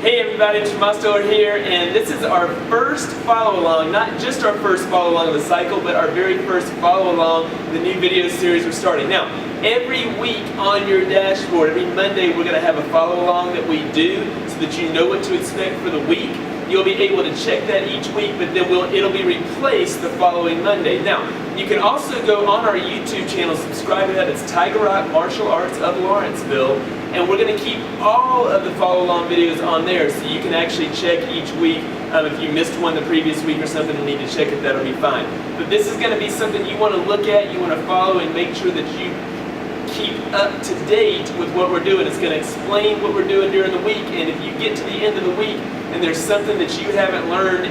Hey everybody, Mr. Mostower here, and this is our first follow-along, not just our first follow-along of the cycle, but our very first follow-along the new video series we're starting. Now, every week on your dashboard, every Monday, we're going to have a follow-along that we do so that you know what to expect for the week. You'll be able to check that each week, but then it'll be replaced the following Monday. Now, you can also go on our YouTube channel, subscribe to that. It's Tiger Rock Martial Arts of Lawrenceville, and we're going to keep all of the follow-along videos on there, so you can actually check each week. If you missed one the previous week or something and need to check it, that'll be fine. But this is going to be something you want to look at, you want to follow, and make sure that you keep up to date with what we're doing. It's going to explain what we're doing during the week, and if you get to the end of the week and there's something that you haven't learned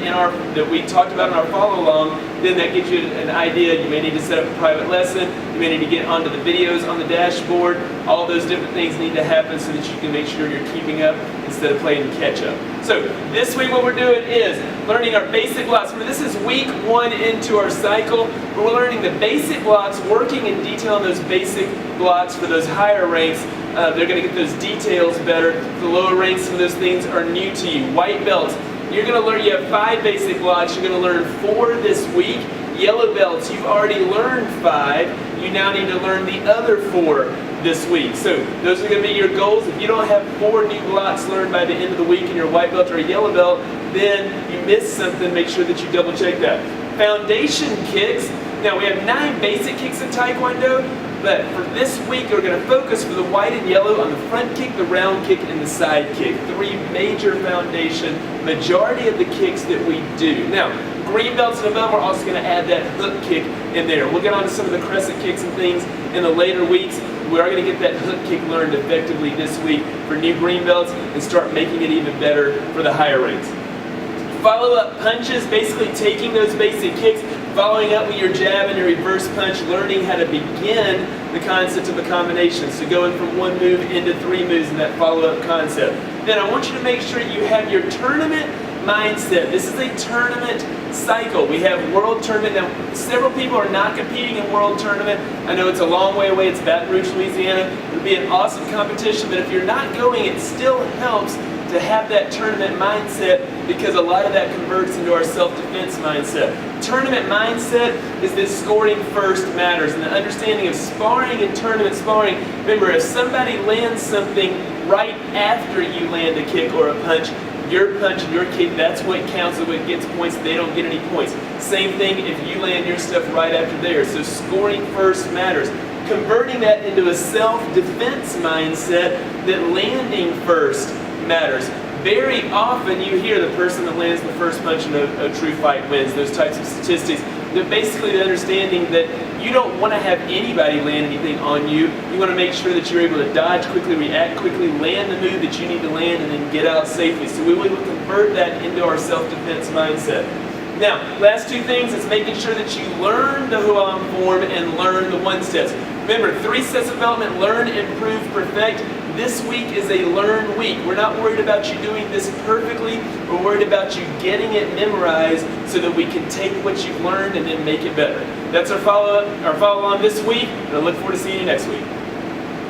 that we talked about in our follow-along, then that gives you an idea. You may need to set up a private lesson, you may need to get onto the videos on the dashboard. All those different things need to happen so that you can make sure you're keeping up instead of playing catch up. So this week what we're doing is learning our basic blocks. Remember, this is week 1 into our cycle, where we're learning the basic blocks, working in detail on those basic blocks for those higher ranks. They're going to get those details better. The lower ranks, some of those things are new to you. White belts, you're going to learn, you have 5 basic blocks, you're going to learn 4 this week. Yellow belts, you've already learned 5, you now need to learn the other 4 this week. So those are going to be your goals. If you don't have 4 new blocks learned by the end of the week in your white belt or a yellow belt, then you missed something. Make sure that you double check that. Foundation kicks. Now we have 9 basic kicks in Taekwondo, but for this week we're going to focus for the white and yellow on the front kick, the round kick, and the side kick. 3 major foundation, majority of the kicks that we do. Now, green belts and above, we're also going to add that hook kick in there. We'll get on to some of the crescent kicks and things in the later weeks. We are going to get that hook kick learned effectively this week for new green belts and start making it even better for the higher ranks. Follow-up punches, basically taking those basic kicks, following up with your jab and your reverse punch, learning how to begin the concept of a combination. So going from 1 move into 3 moves in that follow-up concept. Then I want you to make sure you have your tournament mindset. This is a tournament cycle. We have world tournament. Now, several people are not competing in world tournament. I know it's a long way away. It's Baton Rouge, Louisiana. It'll be an awesome competition, but if you're not going, it still helps to have that tournament mindset, because a lot of that converts into our self-defense mindset. Tournament mindset is that scoring first matters, and the understanding of sparring and tournament sparring. Remember, if somebody lands something right after you land a kick or a punch and your kick, that's what counts and what gets points. They don't get any points. Same thing if you land your stuff right after theirs. So scoring first matters. Converting that into a self-defense mindset, that landing first matters. Very often you hear the person that lands the first punch in a true fight wins, those types of statistics. They're basically the understanding that you don't want to have anybody land anything on you. You want to make sure that you're able to dodge quickly, react quickly, land the move that you need to land, and then get out safely. So we will convert that into our self-defense mindset. Now, last 2 things is making sure that you learn the Huam form and learn the 1-steps. Remember, 3 steps of development: learn, improve, perfect. This week is a learn week. We're not worried about you doing this perfectly. We're worried about you getting it memorized so that we can take what you've learned and then make it better. That's our follow-on this week, and I look forward to seeing you next week.